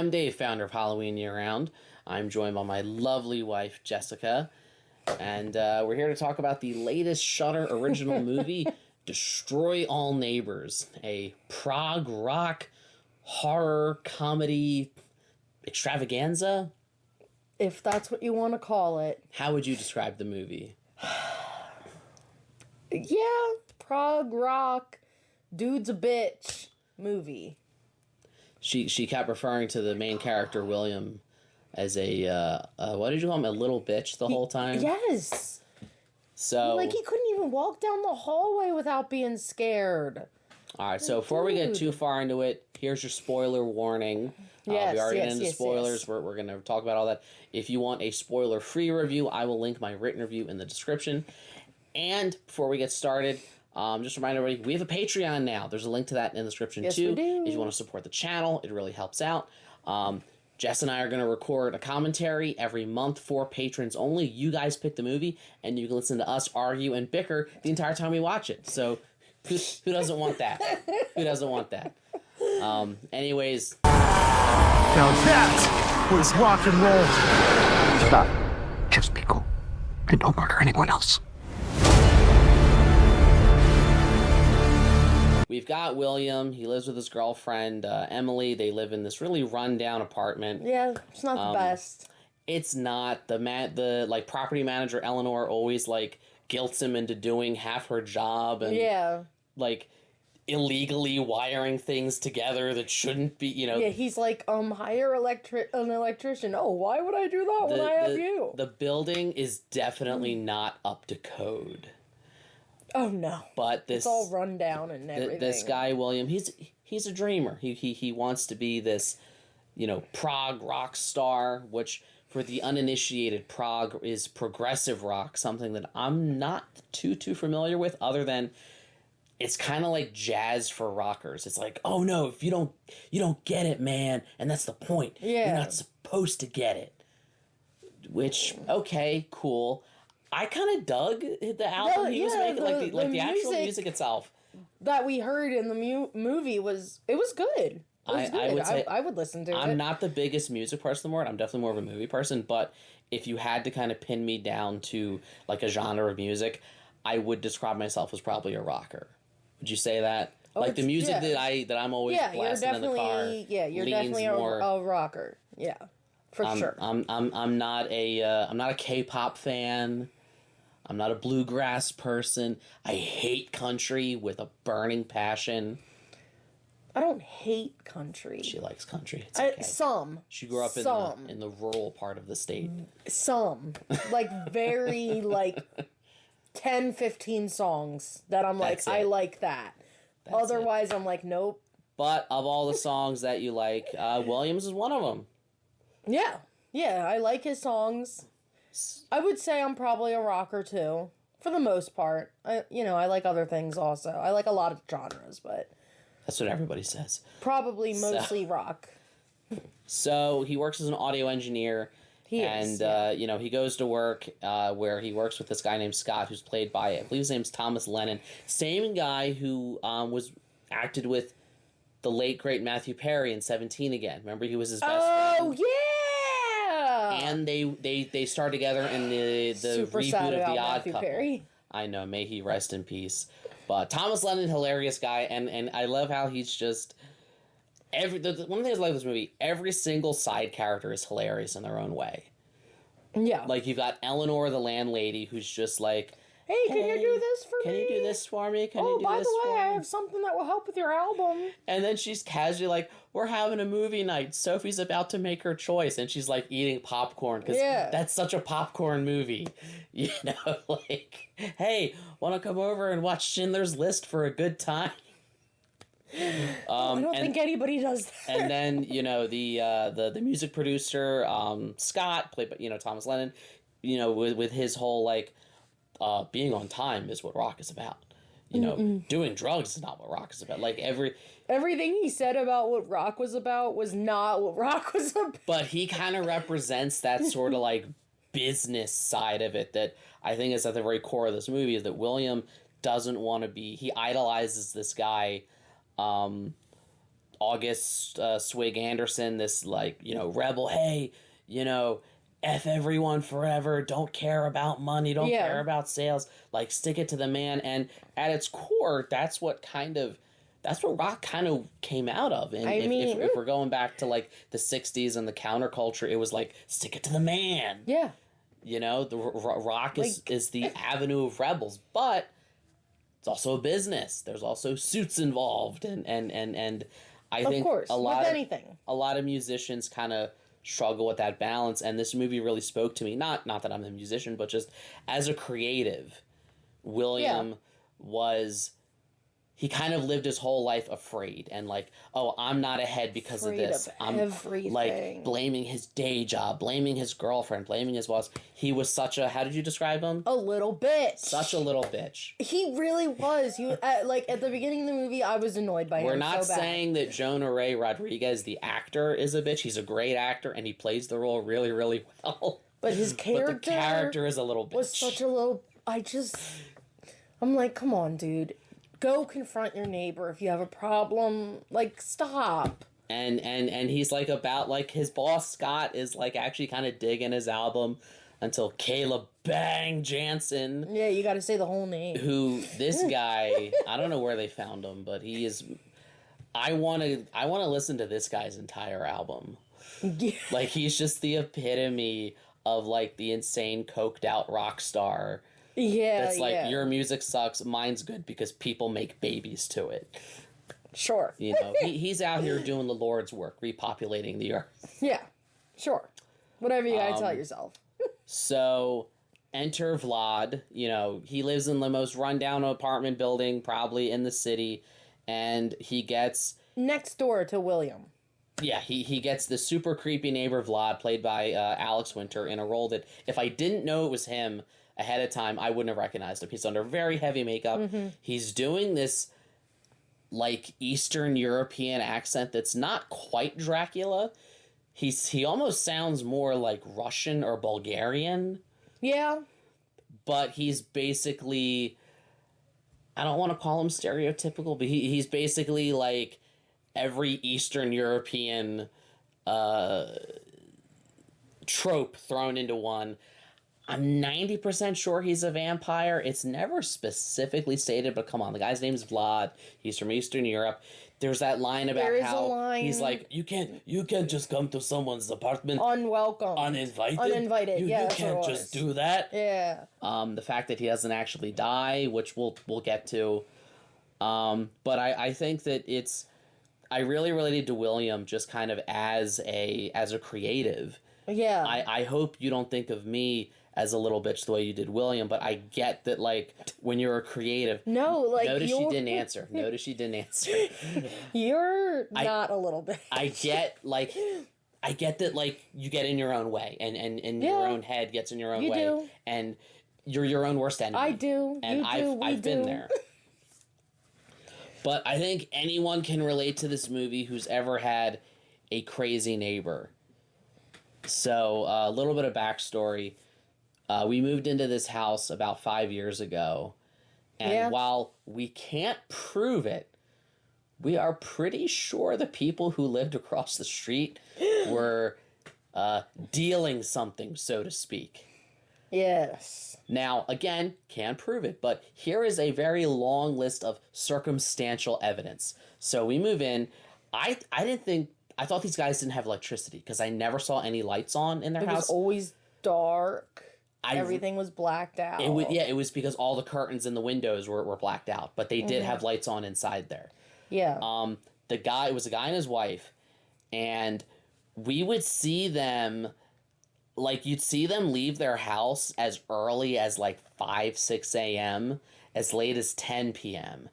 I'm Dave, founder of Halloween Year Round. I'm joined by my lovely wife, Jessica, and we're here to talk about the latest Shudder original movie, Destroy All Neighbors, a prog rock horror comedy extravaganza. If that's what you want to call it. How would you describe the movie? Yeah, prog rock, dude's a bitch movie. She kept referring to the main character, William, as a, what did you call him, a little bitch the whole time? Yes. So, like, he couldn't even walk down the hallway without being scared. Alright, so before we get too far into it, here's your spoiler warning. Yes, we already yes, get into yes, spoilers. yes. We're going to talk about all that. If you want a spoiler-free review, I will link my written review in the description. And before we get started, just remind everybody, we have a Patreon now. There's a link to that in the description, yes, too. We do. If you want to support the channel, it really helps out. Jess and I are going to record a commentary every month for patrons only. You guys pick the movie, and you can listen to us argue and bicker the entire time we watch it. So, who doesn't want that? Who doesn't want that? Anyways. Now that was rock and roll. Stop. Just be cool. And don't murder anyone else. We've got William. He lives with his girlfriend, Emily. They live in this really rundown apartment. Yeah, it's not the best. It's not. The property manager, Eleanor, always, guilts him into doing half her job and, illegally wiring things together that shouldn't be, Yeah, he's like, hire an electrician. Oh, why would I do that when I have you? The building is definitely not up to code. Oh, no. But it's all run down and everything. This guy, William, he's a dreamer. He wants to be this, prog rock star, which for the uninitiated, prog is progressive rock, something that I'm not too familiar with, other than it's kind of like jazz for rockers. It's like, oh no, if you don't get it, man, and that's the point. Yeah. You're not supposed to get it. Which, okay, cool. I kind of dug the album he was making, the actual music itself. That we heard in the movie was good. I would listen to it. I'm not the biggest music person in the world. I'm definitely more of a movie person, but if you had to kind of pin me down to a genre of music, I would describe myself as probably a rocker. Would you say that? The music that I'm always blasting in the car. Yeah, you're definitely a rocker. Yeah, for sure. I'm not a K-pop fan. I'm not a bluegrass person. I hate country with a burning passion. I don't hate country. She likes country. It's okay. Some. She grew up in the rural part of the state. Some. Very 10, 15 songs that I'm I like that. Otherwise, I'm nope. But of all the songs that you like, Williams is one of them. Yeah. Yeah, I like his songs. I would say I'm probably a rocker, too. For the most part. I like other things also. I like a lot of genres, but... That's what everybody says. Probably mostly rock. So, he works as an audio engineer. He goes to work where he works with this guy named Scott, who's played by, I believe his name's Thomas Lennon. Same guy who was acted with the late, great Matthew Perry in 17 Again. Remember, he was his best friend? Oh, yeah! And they starred together in the reboot of The Odd Couple. Perry. I know, may he rest in peace. But Thomas Lennon, hilarious guy, and I love how he's just... one of the things I like this movie, every single side character is hilarious in their own way. Yeah. You've got Eleanor, the landlady, who's just like... Hey, can you do this for me? Can you do this for me? By the way, I have something that will help with your album. And then she's casually like, we're having a movie night. Sophie's about to make her choice. And she's eating popcorn. Because that's such a popcorn movie. Hey, want to come over and watch Schindler's List for a good time? I don't think anybody does that. And then, the music producer, Scott, played by, Thomas Lennon, with his whole, being on time is what rock is about. Doing drugs is not what rock is about. Everything he said about what rock was about was not what rock was about. But he kind of represents that sort of business side of it that I think is at the very core of this movie, is that William doesn't want to be... He idolizes this guy August Swig Anderson, this, like, you know, rebel, hey, you know, F everyone forever, don't care about money, don't care about sales, like, stick it to the man. And at its core, that's what rock kind of came out of. And if we're going back to, like, the 60s and the counterculture, it was like, stick it to the man. Yeah. You know, the rock is the avenue of rebels, but it's also a business. There's also suits involved, and I think a lot of musicians kind of struggle with that balance, and this movie really spoke to me. Not that I'm a musician, but just as a creative, William was. He kind of lived his whole life afraid and like, oh, I'm not ahead because of this. I'm like blaming his day job, blaming his girlfriend, blaming his boss. He was such a, how did you describe him? A little bitch. Such a little bitch. He really was. He like at the beginning of the movie, I was annoyed by him. We're not saying that Jonah Ray Rodriguez, the actor, is a bitch. He's a great actor and he plays the role really, really well. But his character, but the character is a little bitch. Was such a little. I'm like, come on, dude. Go confront your neighbor if you have a problem. Like, stop. And he's like about like his boss Scott is like actually kind of digging his album until Caleb Bang Jansen. Yeah, you got to say the whole name. Who this guy? I don't know where they found him, but he is. I want to listen to this guy's entire album. Yeah. Like he's just the epitome of like the insane coked out rock star. Yeah, that's like, your music sucks, mine's good because people make babies to it. Sure. You know, he's out here doing the Lord's work, repopulating the earth. Yeah, sure. Whatever you gotta tell yourself. So, enter Vlad. You know, he lives in the most rundown apartment building, probably in the city, and he gets... next door to William. Yeah, he gets the super creepy neighbor Vlad, played by Alex Winter, in a role that, if I didn't know it was him ahead of time, I wouldn't have recognized him. He's under very heavy makeup. Mm-hmm. He's doing this, like, Eastern European accent that's not quite Dracula. He almost sounds more like Russian or Bulgarian. Yeah. But he's basically... I don't want to call him stereotypical, but he's basically, like, every Eastern European trope thrown into one. I'm 90% sure he's a vampire. It's never specifically stated, but come on, the guy's name's Vlad. He's from Eastern Europe. There's that line about how he's like, you can't just come to someone's apartment unwelcome, uninvited. You can't just do that. Yeah. The fact that he doesn't actually die, which we'll get to. But I think that I really related to William just kind of as a creative. Yeah. I hope you don't think of me as a little bitch the way you did William, but I get that, like, when you're a creative... No, like, Notice she didn't answer. You're not a little bitch. I get that, like, you get in your own way, and your own head gets in your own way. Do. And you're your own worst enemy. I do. And I've been there. But I think anyone can relate to this movie who's ever had a crazy neighbor. So, a little bit of backstory. We moved into this house about 5 years ago, and while we can't prove it, we are pretty sure the people who lived across the street were dealing something, so to speak. Yes. Now, again, can't prove it, but here is a very long list of circumstantial evidence. So we move in. I thought these guys didn't have electricity because I never saw any lights on in their house. It was always dark. Everything was blacked out. It was because all the curtains and the windows were blacked out, but they did have lights on inside there. Yeah. It was a guy and his wife, and we would see them, like, you'd see them leave their house as early as, like, 5, 6 a.m., as late as 10 p.m.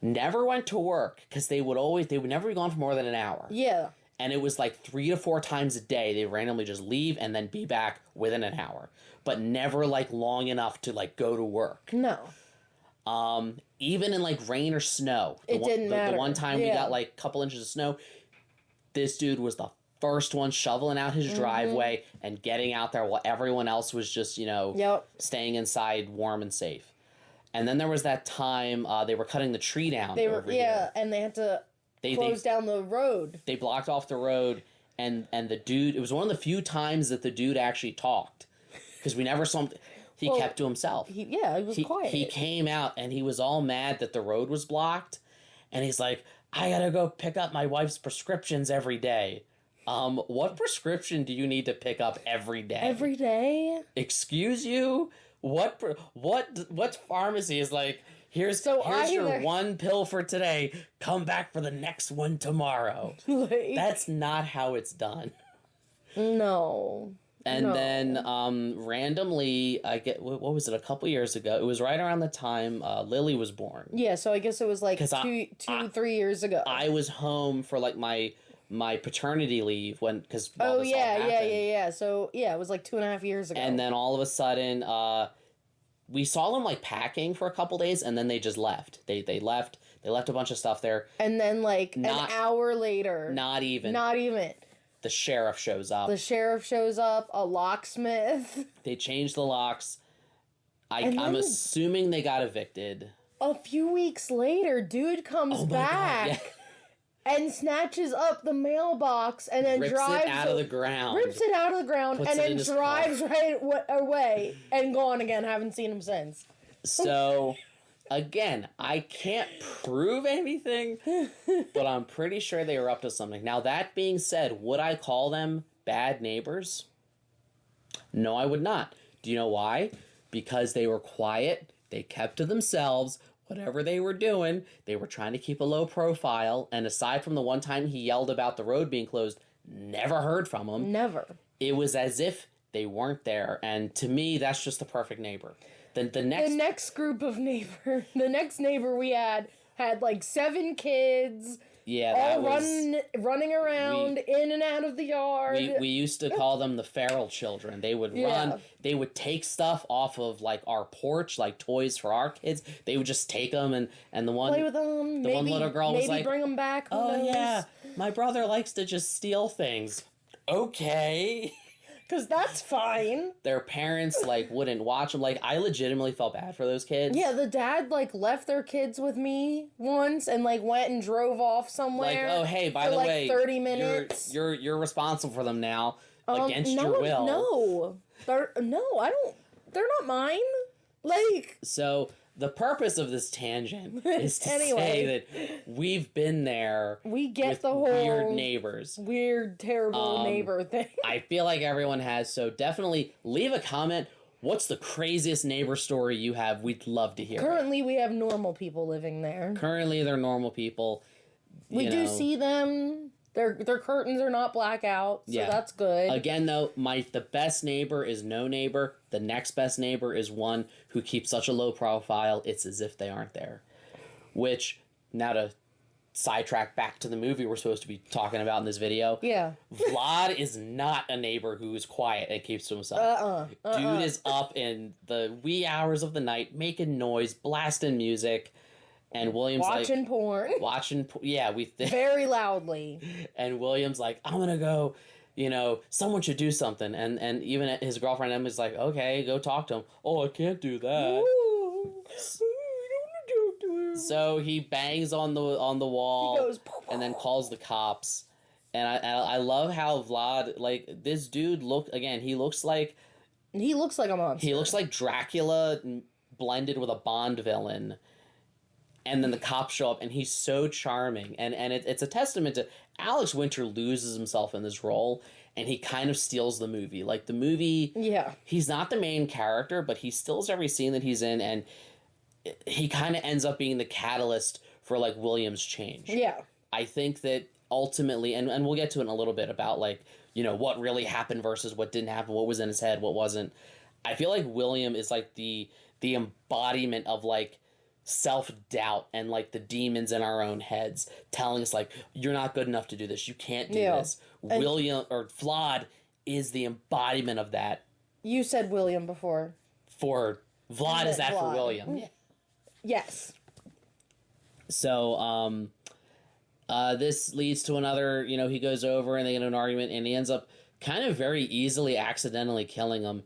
Never went to work, because they would never be gone for more than an hour. Yeah. And it was like 3 to 4 times a day they randomly just leave and then be back within an hour. But never, like, long enough to, like, go to work. No. Even in, like, rain or snow. It didn't matter. The one time we got, like, a couple inches of snow, this dude was the first one shoveling out his driveway and getting out there while everyone else was just, staying inside warm and safe. And then there was that time they were cutting the tree down over here. And they had to They closed down the road. They blocked off the road, and the dude, it was one of the few times that the dude actually talked, because we never saw him. He kept to himself. He was quiet. He came out, and he was all mad that the road was blocked, and he's like, I gotta go pick up my wife's prescriptions every day. What prescription do you need to pick up every day? Every day? Excuse you? What pharmacy is like, here's your one pill for today, come back for the next one tomorrow. Like, that's not how it's done. No. And then randomly, what was it, a couple years ago, it was right around the time Lily was born. Yeah, so I guess it was like 3 years ago. I was home for like my paternity leave because yeah. So yeah, it was like 2.5 years ago. And then all of a sudden, we saw them like packing for a couple days, and then they just left. They left a bunch of stuff there. And then like an hour later, not even the sheriff shows up. A locksmith. They changed the locks. I'm assuming they got evicted. A few weeks later, dude comes back. God, yeah. And snatches up the mailbox and then drives it out of the ground. Rips it out of the ground and then drives right away and gone again. Haven't seen him since. So, again, I can't prove anything, but I'm pretty sure they were up to something. Now, that being said, would I call them bad neighbors? No, I would not. Do you know why? Because they were quiet, they kept to themselves. Whatever they were doing, they were trying to keep a low profile, and aside from the one time he yelled about the road being closed, never heard from him. Never. It was as if they weren't there, and to me, that's just the perfect neighbor. The next neighbor we had like 7 kids. Yeah, that running around in and out of the yard. We used to call them the feral children. They would run. They would take stuff off of like our porch, like toys for our kids. They would just take them and the one play with them. One little girl was like, bring them back. Oh yeah, my brother likes to just steal things. Okay. Because that's fine. Their parents, like, wouldn't watch them. Like, I legitimately felt bad for those kids. Yeah, the dad, like, left their kids with me once and, like, went and drove off somewhere. Like, oh, hey, by the way, 30 minutes. You're responsible for them now, against your will. They're not mine. Like... So... The purpose of this tangent is to say that we've been there. We get with the whole weird neighbors, weird, terrible neighbor thing. I feel like everyone has, so definitely leave a comment. What's the craziest neighbor story you have? We'd love to hear. Currently, we have normal people living there. Currently, they're normal people. We do see them. Their curtains are not blackout, so that's good. Again, though, the best neighbor is no neighbor. The next best neighbor is one who keeps such a low profile, it's as if they aren't there. Which, now to sidetrack back to the movie we're supposed to be talking about in this video. Yeah. Vlad is not a neighbor who is quiet and keeps to himself. Dude is up in the wee hours of the night, making noise, blasting music. And William's watching porn. Very loudly. And William's like, I'm gonna go, someone should do something. And even his girlfriend Emily's like, okay, go talk to him. Oh, I can't do that. Ooh. So he bangs on the wall. He goes, and then calls the cops. And I love how Vlad, like, this dude he looks like a monster. He looks like Dracula blended with a Bond villain. And then the cops show up, and he's so charming. And it's a testament to Alex Winter loses himself in this role, and he kind of steals the movie. Like, the movie... Yeah. He's not the main character, but he steals every scene that he's in, and he kind of ends up being the catalyst for, like, William's change. Yeah. I think that ultimately... And we'll get to it in a little bit about, like, what really happened versus what didn't happen, what was in his head, what wasn't. I feel like William is, like, the embodiment of, like, self-doubt and like the demons in our own heads telling us like, you're not good enough to do this, you can't do this. And Vlad is the embodiment of that. You said William before. For Vlad is that Vlad. For William. Yes. So this leads to another, he goes over and they get in an argument and he ends up kind of very easily accidentally killing him.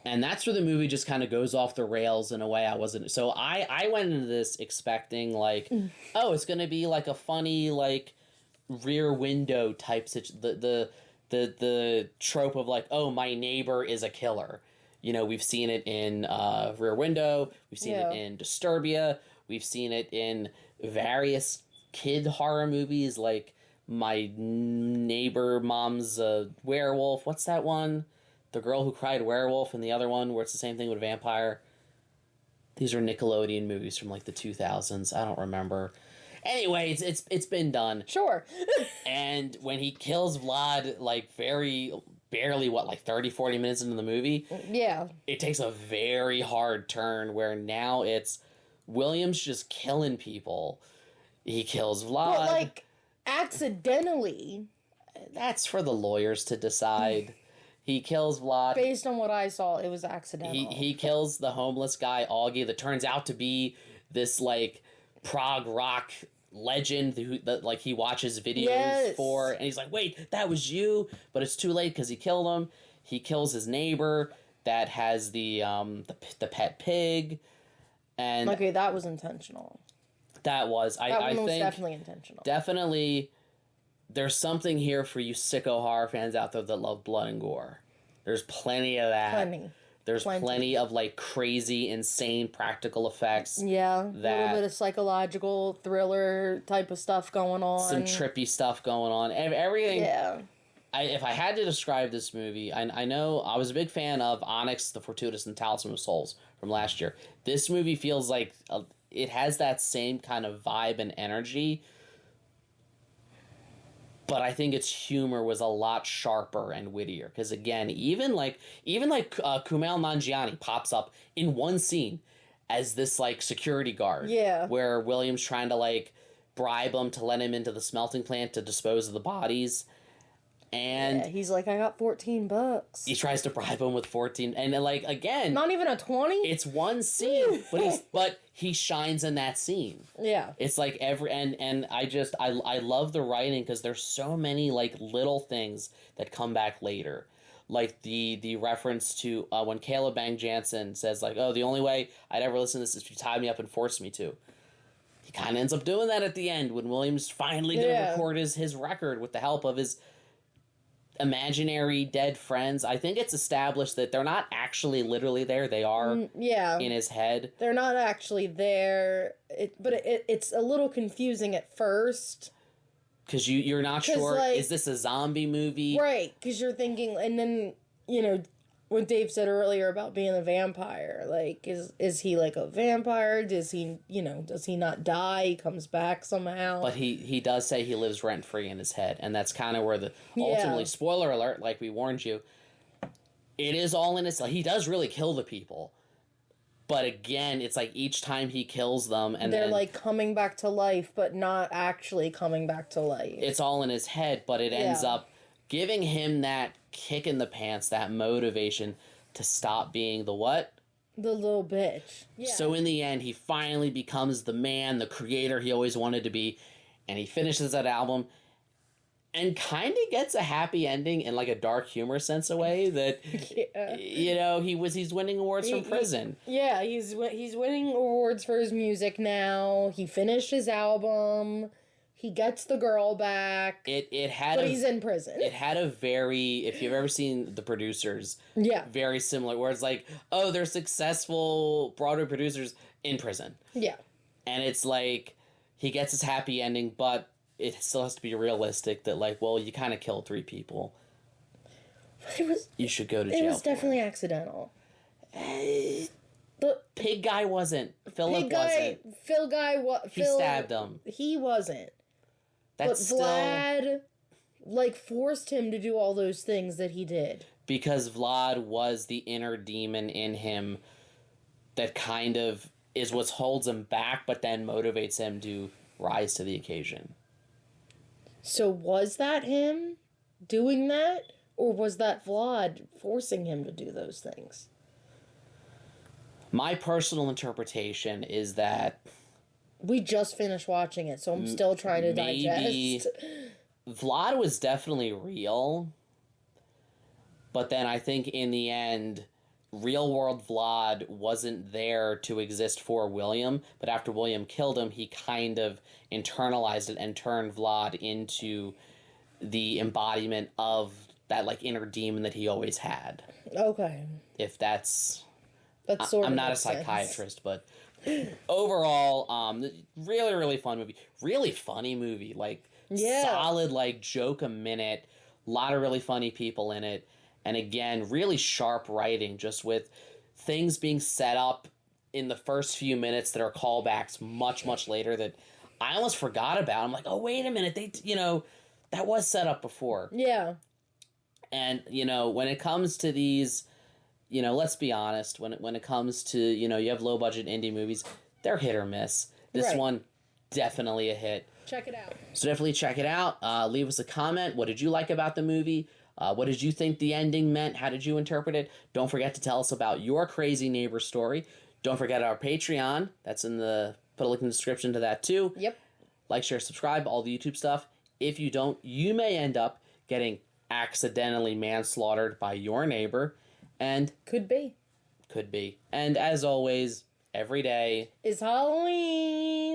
And that's where the movie just kind of goes off the rails in a way I wasn't. So I went into this expecting, like, oh, it's going to be, like, a funny, like, Rear Window type the trope of, like, oh, my neighbor is a killer. You know, we've seen it in Rear Window. We've seen it in Disturbia. We've seen it in various kid horror movies, like My Neighbor Mom's a Werewolf. What's that one? The Girl Who Cried Werewolf, and the other one where it's the same thing with a vampire. These are Nickelodeon movies from, like, the 2000s. I don't remember. Anyway, it's been done. Sure. And when he kills Vlad, like, very barely, like 30, 40 minutes into the movie? Yeah. It takes a very hard turn where now it's Williams just killing people. He kills Vlad. But, like, accidentally. That's for the lawyers to decide. He kills Vlad. Based on what I saw, it was accidental. He kills the homeless guy, Augie, that turns out to be this, like, prog rock legend that, like, he watches videos for. And he's like, wait, that was you? But it's too late because he killed him. He kills his neighbor that has the pet pig. And okay, that was intentional. That was. I one was think definitely intentional. Definitely, there's something here for you sicko horror fans out there that love blood and gore. There's plenty of that. There's plenty of, like, crazy, insane practical effects. Yeah, a little bit of psychological thriller type of stuff going on. Some trippy stuff going on. Everything. Yeah. If I had to describe this movie, I know I was a big fan of Onyx, the Fortuitous, and Talisman of Souls from last year. This movie feels like it has that same kind of vibe and energy, but I think its humor was a lot sharper and wittier. Because again, even like Kumail Nanjiani pops up in one scene as this, like, security guard. Yeah. Where William's trying to, like, bribe him to let him into the smelting plant to dispose of the bodies. And he's like, I got $14. he tries to bribe him with 14, and, like, again, Not even a 20? it's one scene, but he shines in that scene. Yeah. It's like and I love the writing because there's so many, like, little things that come back later. Like the reference to when Caleb Bang Jansen says, like, oh, the only way I'd ever listen to this is if you tied me up and forced me to. He kind of ends up doing that at the end when Williams finally gonna record his record with the help of his imaginary dead friends. I think it's established that they're not actually literally there. They are in his head. They're not actually there. But it's a little confusing at first. Because you're not sure, like, is this a zombie movie? Right, because you're thinking, and then, you know, what Dave said earlier about being a vampire, like, is he like a vampire? Does he not die? He comes back somehow. But he does say he lives rent-free in his head, and that's kind of where ultimately, spoiler alert, like we warned you, it is all in his, he does really kill the people. But again, it's like each time he kills them, and they're like coming back to life, but not actually coming back to life. It's all in his head, but it ends up giving him that kick in the pants, that motivation to stop being the what? The little bitch. Yeah. So in the end, he finally becomes the man, the creator he always wanted to be, and he finishes that album and kind of gets a happy ending in, like, a dark humor sense of way that, you know, he's winning awards from prison. He's winning awards for his music now. He finished his album. He gets the girl back. But he's in prison. It had a very, if you've ever seen The Producers, very similar, where it's like, oh, they're successful Broadway producers in prison. Yeah. And it's like, he gets his happy ending, but it still has to be realistic that, like, well, you kind of killed 3 people. You should go to jail. It was definitely accidental. The pig guy wasn't. Philip wasn't. He stabbed him. He wasn't. That's but Vlad, like, forced him to do all those things that he did. Because Vlad was the inner demon in him that kind of is what holds him back, but then motivates him to rise to the occasion. So was that him doing that? Or was that Vlad forcing him to do those things? My personal interpretation is that we just finished watching it, so I'm still trying to digest. Vlad was definitely real, but then I think in the end, real world Vlad wasn't there to exist for William, but after William killed him, he kind of internalized it and turned Vlad into the embodiment of that, like, inner demon that he always had. Okay. If that's... Sort of I'm not a makes sense. psychiatrist, but overall, really, really fun movie. Really funny movie. Like, solid, like, joke a minute. A lot of really funny people in it. And again, really sharp writing, just with things being set up in the first few minutes that are callbacks much, much later that I almost forgot about. I'm like, oh, wait a minute. That was set up before. Yeah. And, when it comes to these, let's be honest, when it comes to, you have low-budget indie movies, they're hit or miss. This one, definitely a hit. Check it out. So definitely check it out. Leave us a comment. What did you like about the movie? What did you think the ending meant? How did you interpret it? Don't forget to tell us about your crazy neighbor story. Don't forget our Patreon. That's put a link in the description to that too. Yep. Like, share, subscribe, all the YouTube stuff. If you don't, you may end up getting accidentally manslaughtered by your neighbor. And Could be. And as always, every day Is Halloween.